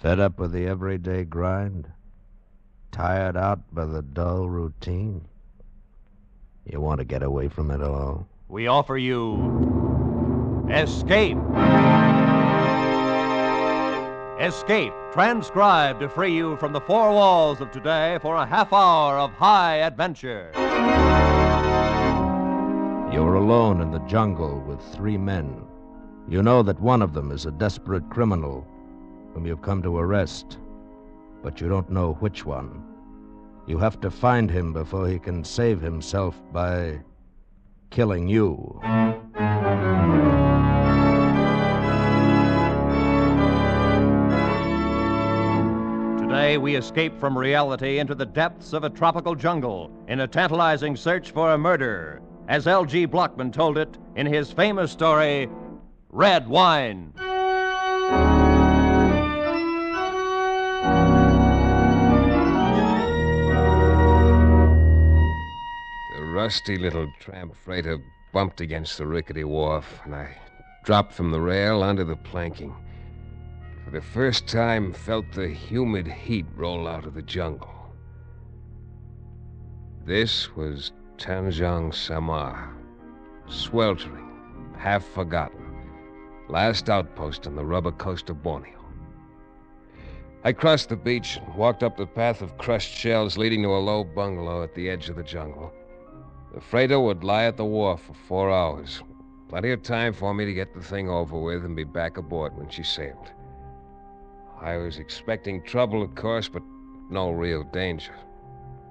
Fed up with the everyday grind? Tired out by the dull routine? You want to get away from it all? We offer you Escape. Escape, transcribed to free you from the four walls of today for a half hour of high adventure. You're alone in the jungle with 3 men. You know that one of them is a desperate criminal whom you've come to arrest, but you don't know which one. You have to find him before he can save himself by killing you. Today, we escape from reality into the depths of a tropical jungle in a tantalizing search for a murder, as L.G. Blockman told it in his famous story, Red Wine. The rusty little tramp freighter bumped against the rickety wharf, and I dropped from the rail onto the planking. For the first time, felt the humid heat roll out of the jungle. This was Tanjong Samar, sweltering, half forgotten, last outpost on the rubber coast of Borneo. I crossed the beach and walked up the path of crushed shells leading to a low bungalow at the edge of the jungle. The freighter would lie at the wharf for 4 hours. Plenty of time for me to get the thing over with and be back aboard when she sailed. I was expecting trouble, of course, but no real danger.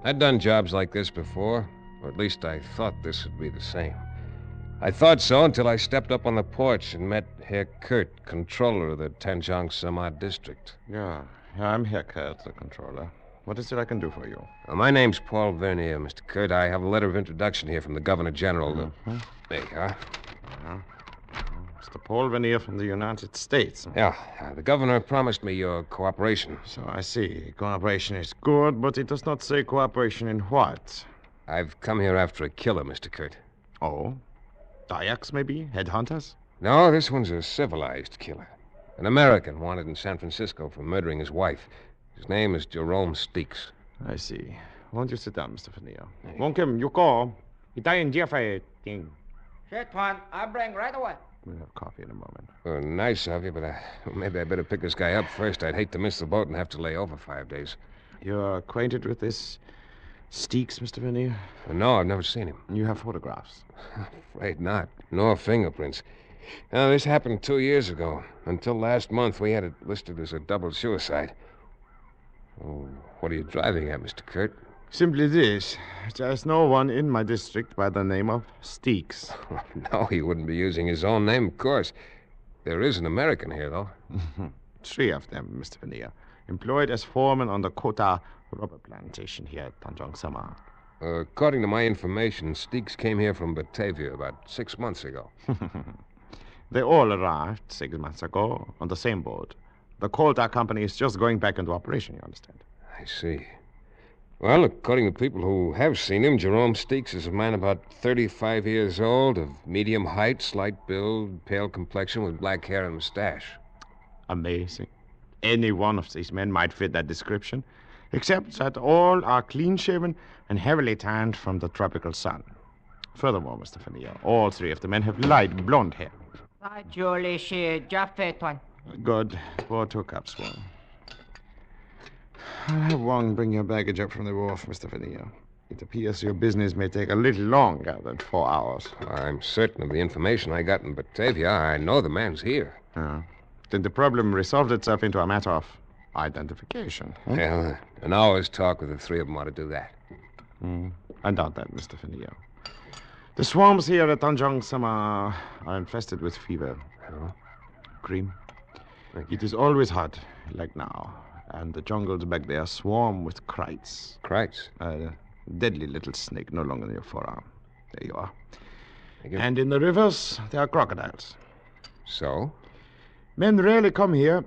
I'd done jobs like this before, or at least I thought this would be the same. I thought so until I stepped up on the porch and met Herr Kurt, controller of the Tanjong Samar district. Yeah, I'm Herr Kurt, the controller. What is it I can do for you? My name's Paul Vernier, Mr. Kurt. I have a letter of introduction here from the Governor General. Mm-hmm. There you are. Mr. Paul Vernier from the United States. Yeah, the governor promised me your cooperation. So I see. Cooperation is good, but it does not say cooperation in what? I've come here after a killer, Mr. Kurt. Oh? Dayaks, maybe? Headhunters? No, this one's a civilized killer. An American wanted in San Francisco for murdering his wife. His name is Jerome Steeks. I see. Won't you sit down, Mr. Vernier? Won't Kim, you call. Shit, Pon. I'll bring right away. We'll have coffee in a moment. Well, nice of you, but maybe I better pick this guy up first. I'd hate to miss the boat and have to lay over 5 days. You're acquainted with this Steeks, Mr. Vernier? No, I've never seen him. You have photographs? Afraid not. Nor fingerprints. Now, this happened 2 years ago. Until last month, we had it listed as a double suicide. Oh, what are you driving at, Mr. Kurt? Simply this. There's no one in my district by the name of Steeks. No, he wouldn't be using his own name, of course. There is an American here, though. 3 of them, Mr. Vernier. Employed as foreman on the Kota rubber plantation here at Tanjong Samar. According to my information, Steeks came here from Batavia about 6 months ago. They all arrived 6 months ago on the same boat. The Kota company is just going back into operation, you understand? I see. Well, according to people who have seen him, Jerome Steeks is a man about 35 years old, of medium height, slight build, pale complexion, with black hair and mustache. Amazing. Any one of these men might fit that description, except that all are clean-shaven and heavily tanned from the tropical sun. Furthermore, Mr. Vernier, all 3 of the men have light blonde hair. Good. Pour 2 cups, Wong. I'll have Wong bring your baggage up from the wharf, Mr. Vernier. It appears your business may take a little longer than 4 hours. I'm certain of the information I got in Batavia. I know the man's here. Then the problem resolved itself into a matter of identification. Well, an hour's talk with the 3 of them ought to do that. I doubt that, Mr. Vernier. The swarms here at Tanjong Samar are infested with fever. Oh? Cream. It is always hot, like now. And the jungles back there swarm with krites. Krites? A deadly little snake no longer in your forearm. There you are. And in the rivers, there are crocodiles. So? Men rarely come here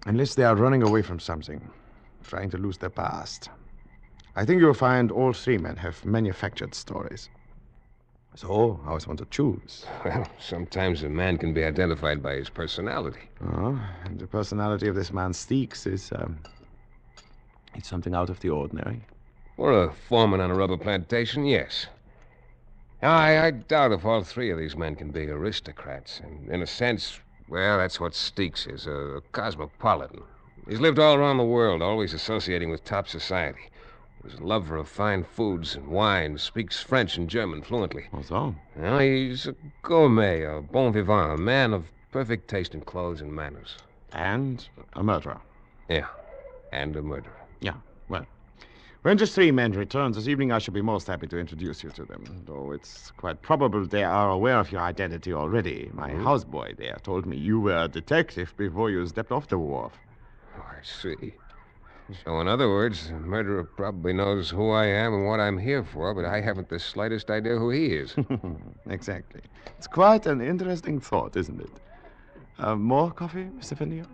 unless they are running away from something, trying to lose their past. I think you'll find all 3 men have manufactured stories. So, how is one to choose? Well, sometimes a man can be identified by his personality. Oh, and the personality of this man Steeks is, it's something out of the ordinary. For a foreman on a rubber plantation, yes. I doubt if all three of these men can be aristocrats. And in a sense, well, that's what Steeks is, a cosmopolitan. He's lived all around the world, always associating with top society. He's a lover of fine foods and wine, speaks French and German fluently. What's so? Well, he's a gourmet, a bon vivant, a man of perfect taste in clothes and manners. And a murderer. Yeah, and a murderer. Yeah, well. When just three men return this evening, I shall be most happy to introduce you to them. Though it's quite probable they are aware of your identity already. My houseboy there told me you were a detective before you stepped off the wharf. Oh, I see. So, in other words, the murderer probably knows who I am and what I'm here for, but I haven't the slightest idea who he is. Exactly. It's quite an interesting thought, isn't it? More coffee, Mr. Finnegan?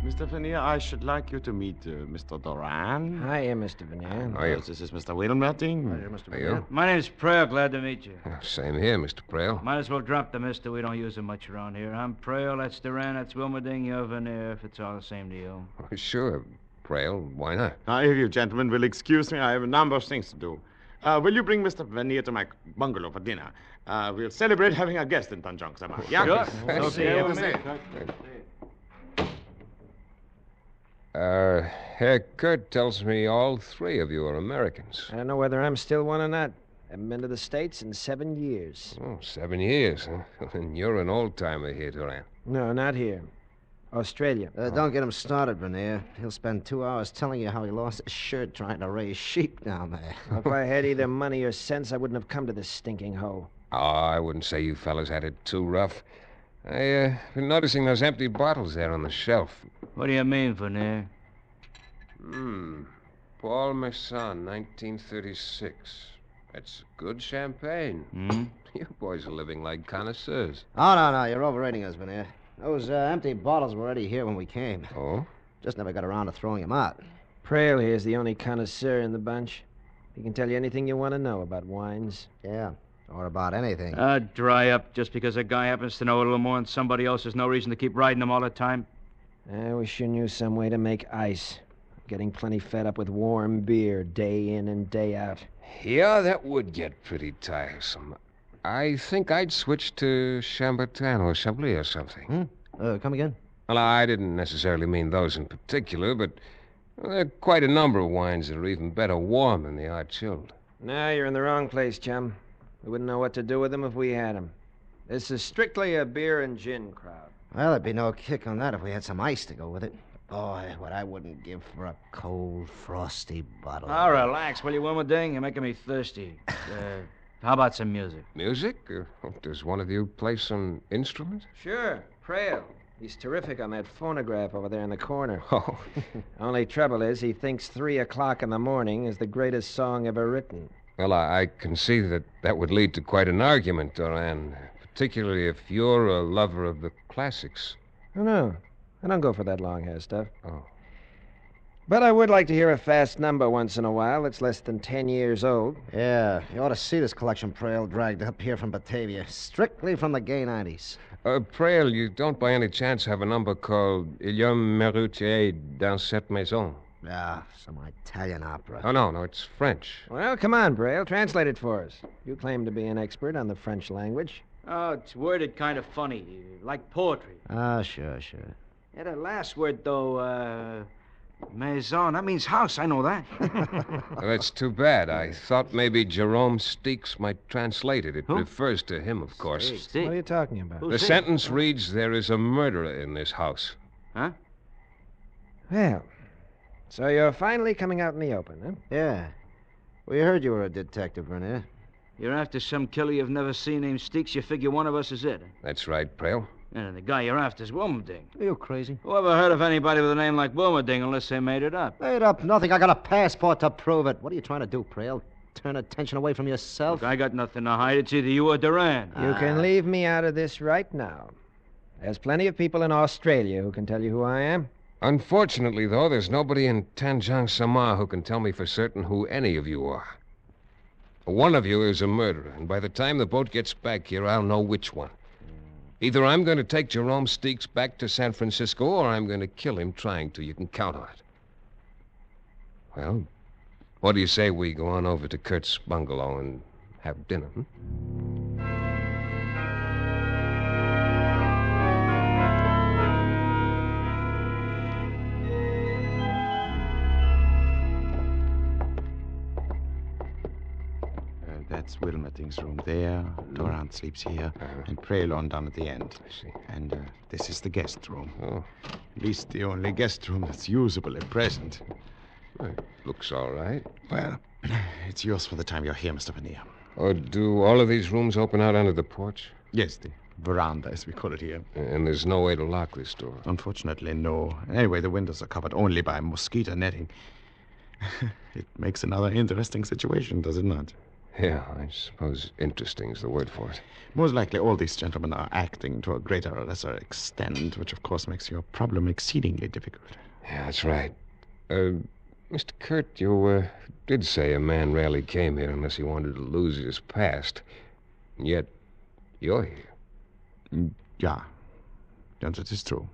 Mr. Veneer, I should like you to meet Mr. Doran. Hiya, Mr. Veneer. Are you? This is Mr. Wilmerting. Are you? My name's Prale. Glad to meet you. Same here, Mr. Prale. Might as well drop the mister. We don't use him much around here. I'm Prale. That's Duran. That's Wilmerding. You're Veneer, if it's all the same to you. Oh, sure, Prale. Why not? Now, if you gentlemen will excuse me, I have a number of things to do. Will you bring Mr. Veneer to my bungalow for dinner? We'll celebrate having a guest in Tanjong Sama. Yeah? Sure. We'll see you. Herr Kurt tells me all three of you are Americans. I don't know whether I'm still one or not. Haven't been to the States in 7 years. Oh, 7 years, huh? And you're an old-timer here, Duran. No, not here. Australia. Don't get him started, Veneer. He'll spend 2 hours telling you how he lost his shirt trying to raise sheep down there. If I had either money or sense, I wouldn't have come to this stinking hole. Oh, I wouldn't say you fellas had it too rough. I've been noticing those empty bottles there on the shelf. What do you mean, Veneer? Paul Masson, 1936. That's good champagne. You boys are living like connoisseurs. Oh, no, you're overrating us, Veneer. Those empty bottles were already here when we came. Oh? Just never got around to throwing them out. Prale here's the only connoisseur in the bunch. He can tell you anything you want to know about wines. Yeah, or about anything. Dry up. Just because a guy happens to know a little more than somebody else, there's no reason to keep riding him all the time. I wish you knew some way to make ice. I'm getting plenty fed up with warm beer day in and day out. Yeah, that would get pretty tiresome. I think I'd switch to Chambertin or Chablis or something. Come again? Well, I didn't necessarily mean those in particular, but there are quite a number of wines that are even better warm than they are chilled. No, you're in the wrong place, chum. We wouldn't know what to do with them if we had them. This is strictly a beer and gin crowd. Well, there'd be no kick on that if we had some ice to go with it. Boy, what I wouldn't give for a cold, frosty bottle. Oh, relax, will you, Wilmerding? You're making me thirsty. How about some music? Music? Does one of you play some instrument? Sure, Prale. He's terrific on that phonograph over there in the corner. Oh. Only trouble is he thinks 3 o'clock in the morning is the greatest song ever written. Well, I can see that would lead to quite an argument, Doran. Particularly if you're a lover of the classics. Oh, no. I don't go for that long hair stuff. Oh. But I would like to hear a fast number once in a while that's less than 10 years old. Yeah, you ought to see this collection Prale dragged up here from Batavia. Strictly from the gay 90s. Prale, you don't by any chance have a number called Il y a un métier dans cette maison? Ah, some Italian opera. Oh, no, it's French. Well, come on, Prale. Translate it for us. You claim to be an expert on the French language. Oh, it's worded kind of funny, like poetry. Ah, sure. Yeah, that last word, though, maison, that means house. I know that. Well, that's too bad. I thought maybe Jerome Steeks might translate it. It Who? refers to him, of course. Steve. What are you talking about? Who's The Steve? sentence reads, there is a murderer in this house. Huh? Well, so you're finally coming out in the open, huh? Yeah. We heard you were a detective, Vernier. You're after some killer you've never seen named Steeks. You figure one of us is it. That's right, Prale. And the guy you're after is Wilmerding. Are you crazy? Who ever heard of anybody with a name like Wilmerding unless they made it up? Made up nothing. I got a passport to prove it. What are you trying to do, Prale? turn attention away from yourself. Look, I got nothing to hide. It's either you or Duran. You can leave me out of this right now. There's plenty of people in Australia who can tell you who I am. Unfortunately, though, there's nobody in Tanjong Samar who can tell me for certain who any of you are. One of you is a murderer, and by the time the boat gets back here, I'll know which one. Either I'm going to take Jerome Steeks back to San Francisco, or I'm going to kill him trying to. You can count on it. Well, what do you say we go on over to Kurt's bungalow and have dinner, That's Wilmerding's room there. Durant sleeps here. And Prelon down at the end. I see. And this is the guest room. Oh. At least the only guest room that's usable at present. Well, looks all right. Well, it's yours for the time you're here, Mr. Veneer. Or do all of these rooms open out onto the porch? Yes, the veranda, as we call it here. And there's no way to lock this door? Unfortunately, no. Anyway, the windows are covered only by mosquito netting. It makes another interesting situation, does it not? Yeah, I suppose interesting is the word for it. Most likely all these gentlemen are acting to a greater or lesser extent, which of course makes your problem exceedingly difficult. Yeah, that's right. Mr. Kurt, you did say a man rarely came here unless he wanted to lose his past. And yet, you're here. Yeah. Yes, that is true.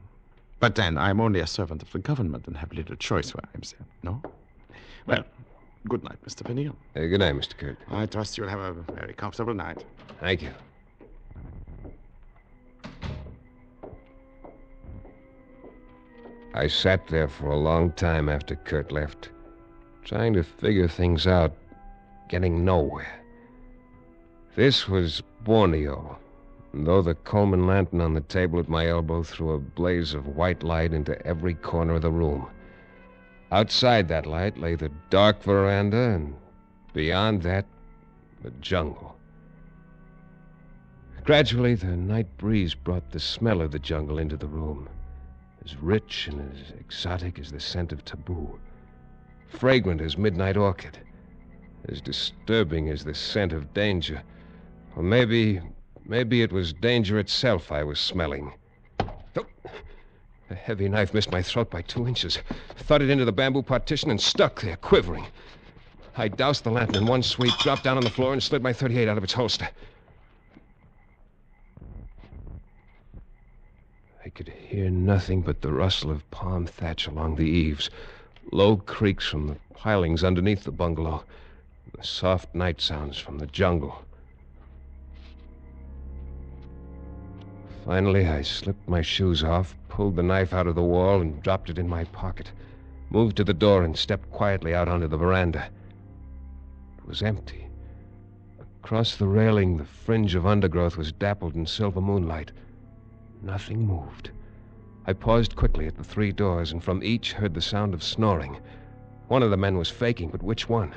But then, I'm only a servant of the government and have little choice where I'm sent, no? Well, good night, Mr. Veneer. Good night, Mr. Kurt. I trust you'll have a very comfortable night. Thank you. I sat there for a long time after Kurt left, trying to figure things out, getting nowhere. This was Borneo, and though the Coleman lantern on the table at my elbow threw a blaze of white light into every corner of the room. Outside that light lay the dark veranda, and beyond that, the jungle. Gradually, the night breeze brought the smell of the jungle into the room, as rich and as exotic as the scent of taboo, fragrant as midnight orchid, as disturbing as the scent of danger. Or maybe it was danger itself I was smelling. Oh, a heavy knife missed my throat by 2 inches, thudded into the bamboo partition and stuck there, quivering. I doused the lantern in one sweep, dropped down on the floor, and slid my .38 out of its holster. I could hear nothing but the rustle of palm thatch along the eaves, low creaks from the pilings underneath the bungalow, and the soft night sounds from the jungle. Finally, I slipped my shoes off, pulled the knife out of the wall, and dropped it in my pocket, moved to the door, and stepped quietly out onto the veranda. It was empty. Across the railing, the fringe of undergrowth was dappled in silver moonlight. Nothing moved. I paused quickly at the 3 doors, and from each heard the sound of snoring. One of the men was faking, but which one?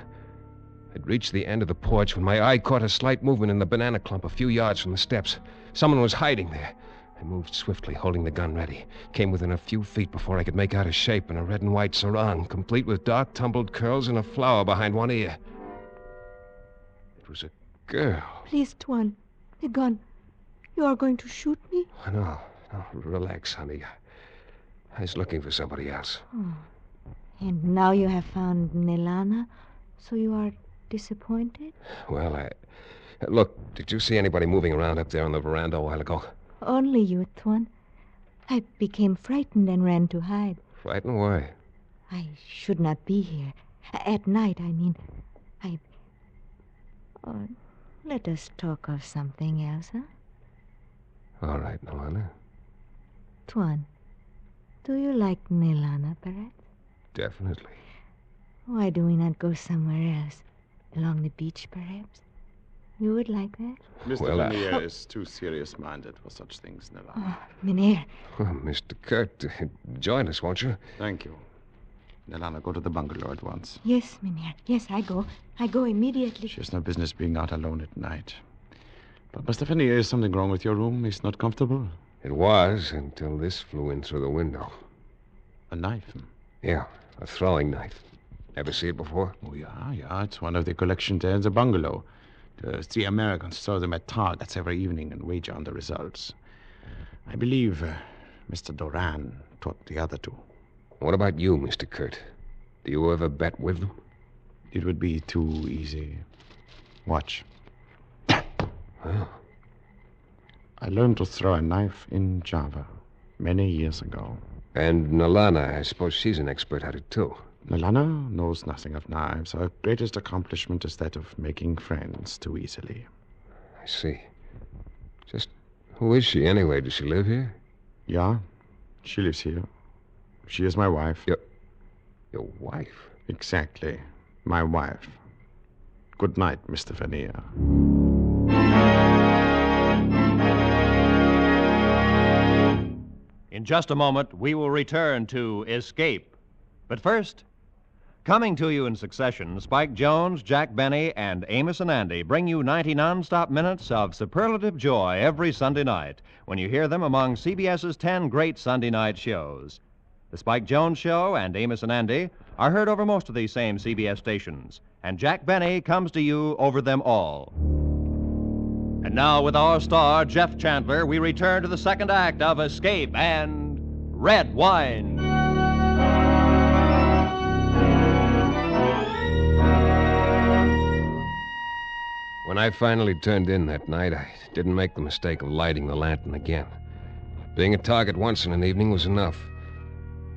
I'd reached the end of the porch when my eye caught a slight movement in the banana clump a few yards from the steps. Someone was hiding there. I moved swiftly, holding the gun ready. Came within a few feet before I could make out a shape in a red and white sarong, complete with dark tumbled curls and a flower behind one ear. It was a girl. Please, Tuan, the gun. You are going to shoot me? Oh, no, relax, honey. I was looking for somebody else. Oh. And now you have found Nelana, so you are disappointed? Well, Look, did you see anybody moving around up there on the veranda a while ago? Only you, Tuan. I became frightened and ran to hide. Frightened? Why? I should not be here. At night, I mean. Oh, let us talk of something else, huh? All right, Nelana. Tuan, do you like Nelana, perhaps? Definitely. Why do we not go somewhere else? Along the beach, perhaps? You would like that? Mr. Veneer is too serious-minded for such things, Nelana. Oh, Mynheer. Well, Mr. Kurt, join us, won't you? Thank you. Nelana, go to the bungalow at once. Yes, Mynheer. Yes, I go. I go immediately. She has no business being out alone at night. But, Mr. Veneer, is something wrong with your room? It's not comfortable? It was, until this flew in through the window. A knife? Yeah, a throwing knife. Ever see it before? Oh, yeah. It's one of the collection there in the bungalow. The 3 Americans throw them at targets every evening and wager on the results. I believe Mr. Duran taught the other 2. What about you, Mr. Kurt? Do you ever bet with them? It would be too easy. Watch. Well, I learned to throw a knife in Java many years ago. and Nalana, I suppose she's an expert at it, too. Nalana knows nothing of knives. Her greatest accomplishment is that of making friends too easily. I see. Just who is she, anyway? Does she live here? Yeah, she lives here. She is my wife. Your wife? Exactly. My wife. Good night, Mr. Vernier. In just a moment, we will return to Escape. But first, coming to you in succession, Spike Jones, Jack Benny, and Amos and Andy bring you 90 non-stop minutes of superlative joy every Sunday night when you hear them among CBS's 10 great Sunday night shows. The Spike Jones Show and Amos and Andy are heard over most of these same CBS stations, and Jack Benny comes to you over them all. And now, with our star, Jeff Chandler, we return to the second act of Escape and Red Wine. When I finally turned in that night, I didn't make the mistake of lighting the lantern again. Being a target once in an evening was enough.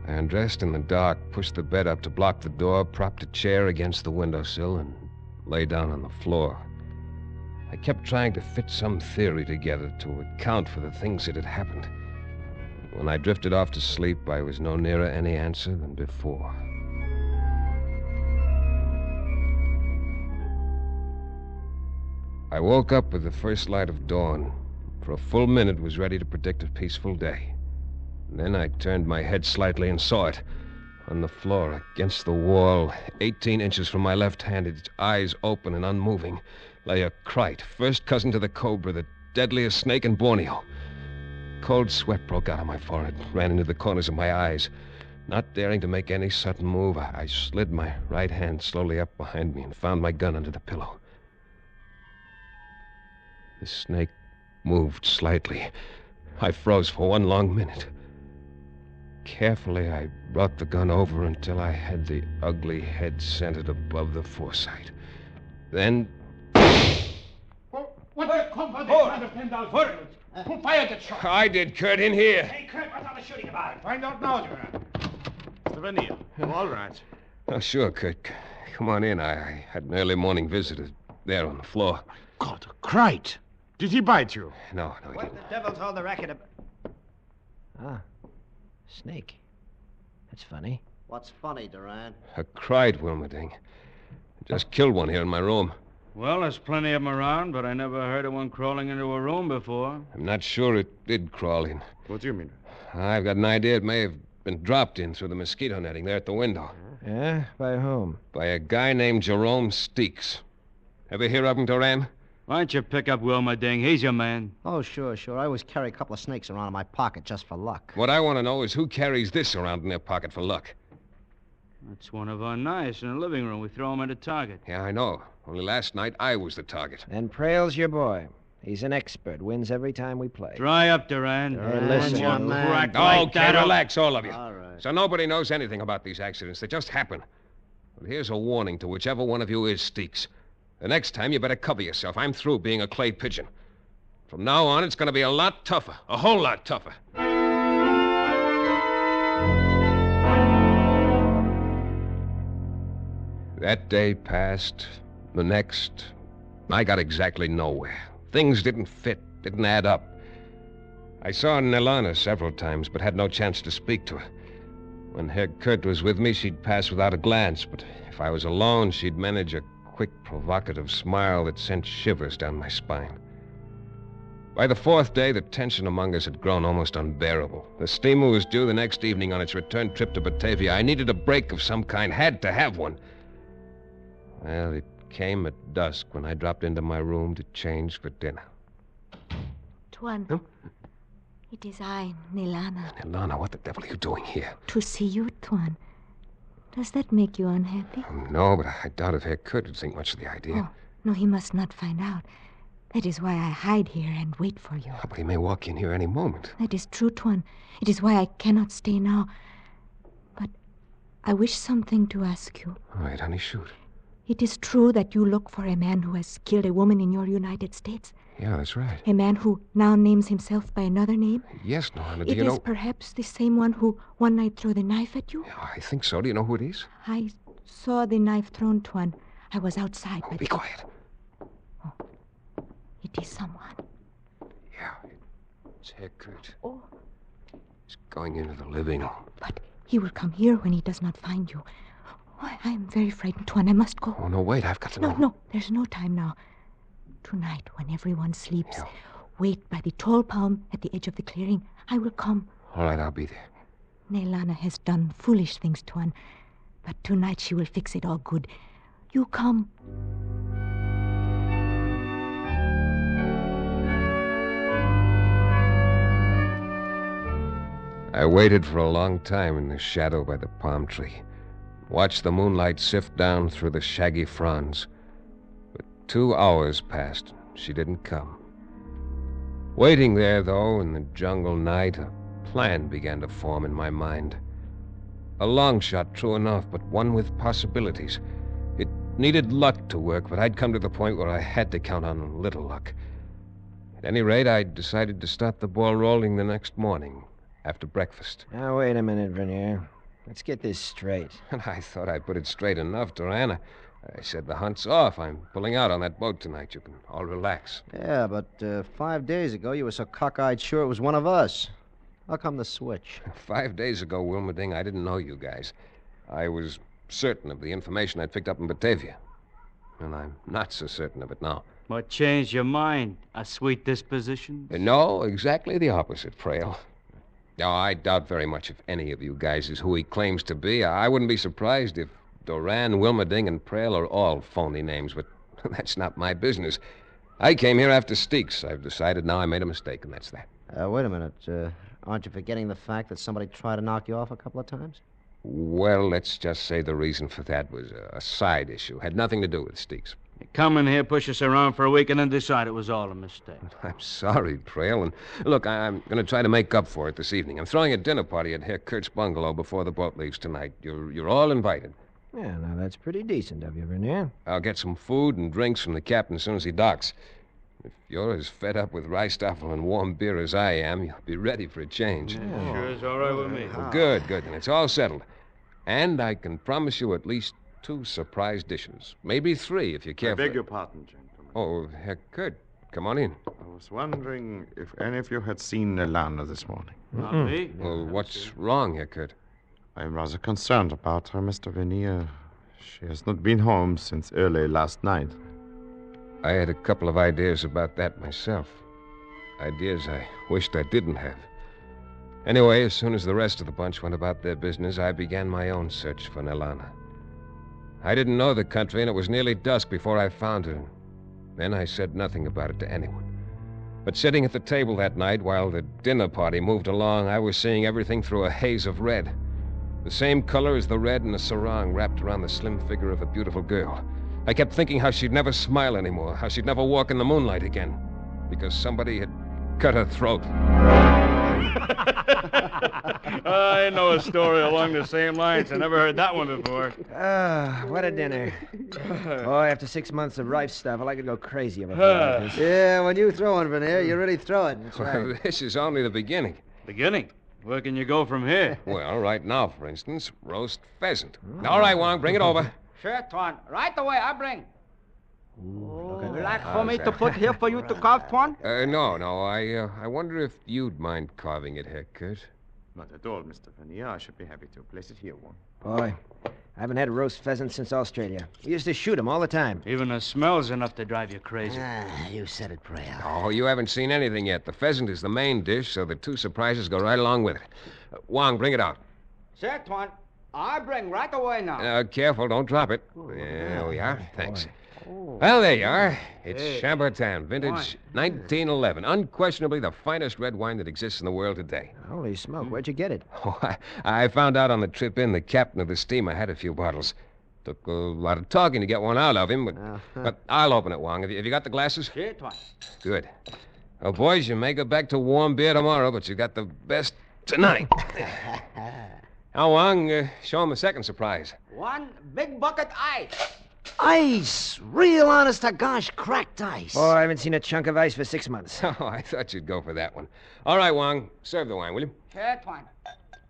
I undressed in the dark, pushed the bed up to block the door, propped a chair against the windowsill, and lay down on the floor. I kept trying to fit some theory together to account for the things that had happened. When I drifted off to sleep, I was no nearer any answer than before. I woke up with the first light of dawn. For a full minute was ready to predict a peaceful day. And then I turned my head slightly and saw it. On the floor, against the wall, 18 inches from my left hand, its eyes open and unmoving, lay a krite, first cousin to the cobra, the deadliest snake in Borneo. Cold sweat broke out on my forehead, ran into the corners of my eyes. Not daring to make any sudden move, I slid my right hand slowly up behind me and found my gun under the pillow. The snake moved slightly. I froze for one long minute. Carefully, I brought the gun over until I had the ugly head centered above the foresight. Then... What the company under 10,000? Who fired that shot? I did, Kurt, in here. Hey, Kurt, what's all the shooting about? Find out now, Duran. Mr. Vernier, you all right? Oh, sure, Kurt. Come on in. I had an early morning visitor there on the floor. God, a krite. Did he bite you? No, he What didn't. the devil's all the racket about? Ah, snake. That's funny. What's funny, Duran? A krite, Wilmerding. I just killed one here in my room. Well, there's plenty of them around, but I never heard of one crawling into a room before. I'm not sure it did crawl in. What do you mean? I've got an idea it may have been dropped in through the mosquito netting there at the window. Yeah? By whom? By a guy named Jerome Steeks. Ever hear of him, Duran? Why don't you pick up Wilmerding? He's your man. Oh, sure. I always carry a couple of snakes around in my pocket just for luck. What I want to know is who carries this around in their pocket for luck. That's one of our knives in the living room. We throw them at a target. Yeah, I know. Only last night I was the target. And Prail's your boy. He's an expert. Wins every time we play. Dry up, Duran. Hey, listen. One man. crack like Okay, that, relax, all of you. All right. So nobody knows anything about these accidents. They just happen. But here's a warning to whichever one of you is Steeks. The next time, you better cover yourself. I'm through being a clay pigeon. From now on, it's going to be a lot tougher. A whole lot tougher. That day passed. The next. I got exactly nowhere. Things didn't fit, didn't add up. I saw Nalana several times, but had no chance to speak to her. When Herr Kurt was with me, she'd pass without a glance, but if I was alone, she'd manage a quick, provocative smile that sent shivers down my spine. By the fourth day, the tension among us had grown almost unbearable. The steamer was due the next evening on its return trip to Batavia. I needed a break of some kind, had to have one. Well, it came at dusk when I dropped into my room to change for dinner. Tuan. Huh? It is I, Nilana. Nilana, what the devil are you doing here? To see you, Tuan. Does that make you unhappy? No, but I doubt if Herr Kurt would think much of the idea. Oh, no, he must not find out. That is why I hide here and wait for you. Oh, but he may walk in here any moment. That is true, Tuan. It is why I cannot stay now. But I wish something to ask you. All right, honey, shoot. It is true that you look for a man who has killed a woman in your United States? Yeah, that's right. A man who now names himself by another name? Yes, Norma, do It you know... is perhaps the same one who one night threw the knife at you? Yeah, I think so. Do you know who it is? I saw the knife thrown, Tuan. I was outside. Oh, but be quiet. it is someone. Yeah, it's Herr Kurt. Oh. He's going into the living room. But he will come here when he does not find you. Oh, I am very frightened, Tuan. I must go. Oh, no, wait. I've got to know. No, there's no time now. Tonight, when everyone sleeps, wait by the tall palm at the edge of the clearing. I will come. All right, I'll be there. Nelana has done foolish things, Tuan. But tonight she will fix it all good. You come. I waited for a long time in the shadow by the palm tree. Watched the moonlight sift down through the shaggy fronds. But 2 hours passed. She didn't come. Waiting there, though, in the jungle night, a plan began to form in my mind. A long shot, true enough, but one with possibilities. It needed luck to work, but I'd come to the point where I had to count on little luck. At any rate, I decided to start the ball rolling the next morning, after breakfast. Now, wait a minute, Vernier. Let's get this straight. And I thought I put it straight enough to Anna. I said the hunt's off. I'm pulling out on that boat tonight. You can all relax. Yeah, but 5 days ago you were so cockeyed sure it was one of us. How come the switch? 5 days ago, Wilmerding, I didn't know you guys. I was certain of the information I'd picked up in Batavia. And I'm not so certain of it now. What changed your mind? A sweet disposition? No, exactly the opposite, Frail. No, I doubt very much if any of you guys is who he claims to be. I wouldn't be surprised if Doran, Wilmerding, and Prail are all phony names, but that's not my business. I came here after Steeks. I've decided now I made a mistake, and that's that. Wait a minute. Aren't you forgetting the fact that somebody tried to knock you off a couple of times? Well, let's just say the reason for that was a side issue. Had nothing to do with Steeks. You come in here, push us around for a week, and then decide it was all a mistake. I'm sorry, Trail. And look, I'm going to try to make up for it this evening. I'm throwing a dinner party at Herr Kurt's bungalow before the boat leaves tonight. You're all invited. Yeah, now that's pretty decent of you, Vernier. I'll get some food and drinks from the captain as soon as he docks. If you're as fed up with Reistoffel and warm beer as I am, you'll be ready for a change. Yeah, sure is all right with me. Well, good. Then it's all settled. And I can promise you at least 2 surprise dishes. Maybe 3 if you care. I beg your pardon, gentlemen. Oh, Herr Kurt, come on in. I was wondering if any of you had seen Nelana this morning. Not me. Well, what's wrong, Herr Kurt? I'm rather concerned about her, Mr. Vernier. She has not been home since early last night. I had a couple of ideas about that myself. Ideas I wished I didn't have. Anyway, as soon as the rest of the bunch went about their business, I began my own search for Nelana. I didn't know the country, and it was nearly dusk before I found her. Then I said nothing about it to anyone. But sitting at the table that night while the dinner party moved along, I was seeing everything through a haze of red. The same color as the red in a sarong wrapped around the slim figure of a beautiful girl. I kept thinking how she'd never smile anymore, how she'd never walk in the moonlight again, because somebody had cut her throat. I know a story along the same lines. I never heard that one before. What a dinner. Oh, after 6 months of rife stuff, I could go crazy about this. Yeah, when you throw one, Vernier, you really throw it. That's Well, right. this is only the beginning. Beginning? Where can you go from here? Well, right now, for instance, roast pheasant. All right, Wong, bring it over. Sure, Tuan. Right away, I bring. Look Like for me to put here for you to carve, Tuan? No. I wonder if you'd mind carving it, Herr Kurt. Not at all, Mr. Vernier. I should be happy to place it here, one. Boy, I haven't had a roast pheasant since Australia. We used to shoot 'em all the time. Even the smell's enough to drive you crazy. You said it, Prail. Oh, you haven't seen anything yet. The pheasant is the main dish, so the 2 surprises go right along with it. Wong, bring it out. Sure, Tuan. I bring right away now. Careful, don't drop it. There we are. Thanks. Well, there you are. It's Hey. Chambertin, vintage Wine. 1911. Unquestionably the finest red wine that exists in the world today. Holy smoke, where'd you get it? Oh, I found out on the trip in the captain of the steamer had a few bottles. Took a lot of talking to get one out of him, but I'll open it, Wong. Have you got the glasses? See, Tuan. Good. Well, boys, you may go back to warm beer tomorrow, but you got the best tonight. Now, Wong, show him a second surprise. One big bucket ice. Ice! Real honest to gosh, cracked ice. Oh, I haven't seen a chunk of ice for 6 months. Oh, I thought you'd go for that one. All right, Wong, serve the wine, will you? Here, Tuan.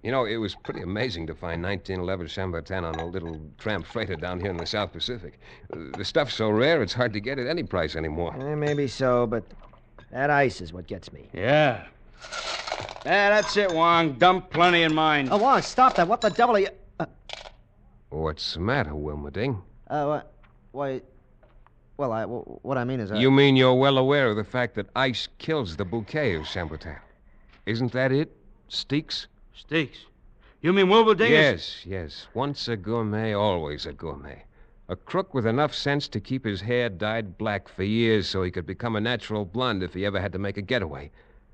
You know, it was pretty amazing to find 1911 Chambertin on a little tramp freighter down here in the South Pacific. The stuff's so rare, it's hard to get at any price anymore. Maybe so, but that ice is what gets me. Yeah. That's it, Wong. Dump plenty in mine. Oh, Wong, stop that. What the devil are you... What's the matter, Wilmerding? Why... Well, what I mean is... You mean you're well aware of the fact that ice kills the bouquet of Chambertin? Isn't that it, Steaks? Steaks. You mean Wilberding? Yes. Once a gourmet, always a gourmet. A crook with enough sense to keep his hair dyed black for years so he could become a natural blonde if he ever had to make a getaway.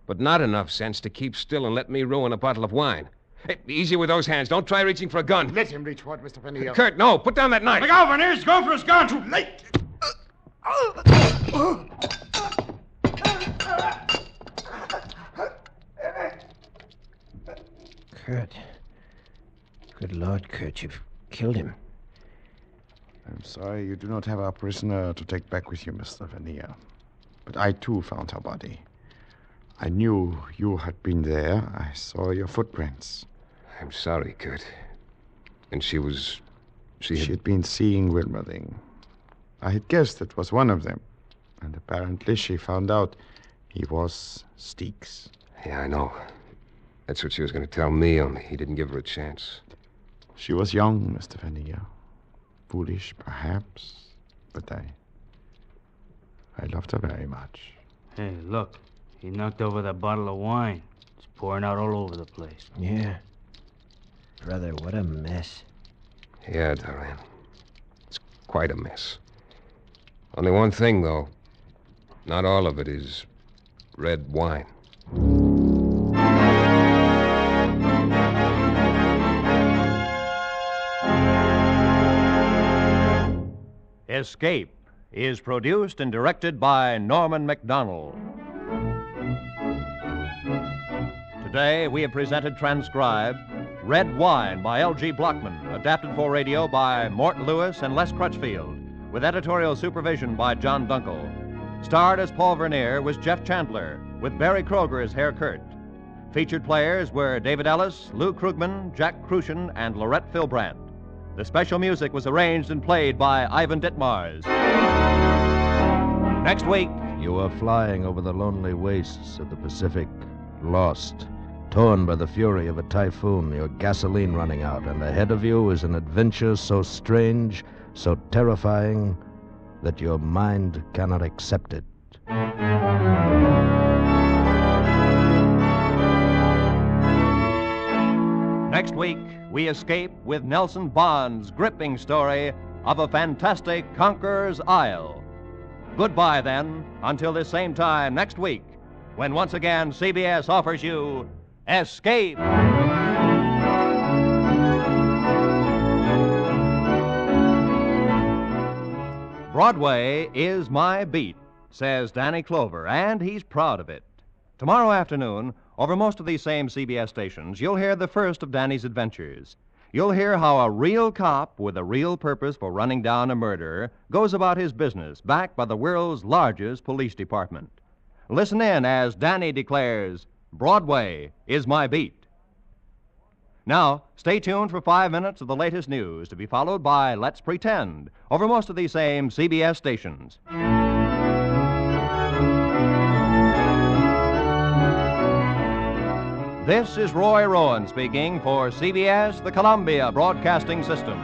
But not enough sense to keep still and let me ruin a bottle of wine. Hey, easy with those hands. Don't try reaching for a gun. Let him reach what, Mr. Fenneal? Kurt, no. Put down that knife. Look out, Van He's going for his gun. Too late. Kurt. Good Lord, Kurt, you've killed him. I'm sorry you do not have our prisoner to take back with you, Mr. Fenneal. But I, too, found her body. I knew you had been there. I saw your footprints. I'm sorry, Kurt. And she had been seeing Wilmerding. I had guessed it was one of them. And apparently she found out he was Steaks. Yeah, I know. That's what she was going to tell me, only he didn't give her a chance. She was young, Mr. Fenneal. Foolish, perhaps. But I loved her very much. Hey, look. He knocked over that bottle of wine. It's pouring out all over the place. Yeah. Brother, what a mess. Yeah, Duran. It's quite a mess. Only one thing, though. Not all of it is red wine. Escape is produced and directed by Norman MacDonald. Today, we have presented transcribed Red Wine by L.G. Blockman, adapted for radio by Mort Lewis and Les Crutchfield, with editorial supervision by John Dunkel. Starred as Paul Vernier was Jeff Chandler, with Barry Kroger as Herr Kurt. Featured players were David Ellis, Lou Krugman, Jack Crucian, and Lorette Philbrandt. The special music was arranged and played by Ivan Ditmars. Next week... You are flying over the lonely wastes of the Pacific, lost, torn by the fury of a typhoon, your gasoline running out, and ahead of you is an adventure so strange, so terrifying, that your mind cannot accept it. Next week, we escape with Nelson Bond's gripping story of a fantastic conqueror's isle. Goodbye, then, until this same time next week, when once again CBS offers you Escape. Broadway is my beat, says Danny Clover, and he's proud of it. Tomorrow afternoon, over most of these same CBS stations, you'll hear the first of Danny's adventures. You'll hear how a real cop with a real purpose for running down a murderer goes about his business, backed by the world's largest police department. Listen in as Danny declares, Broadway is my beat. Now, stay tuned for 5 minutes of the latest news, to be followed by Let's Pretend, over most of these same CBS stations. This is Roy Rowan speaking for CBS, the Columbia Broadcasting System.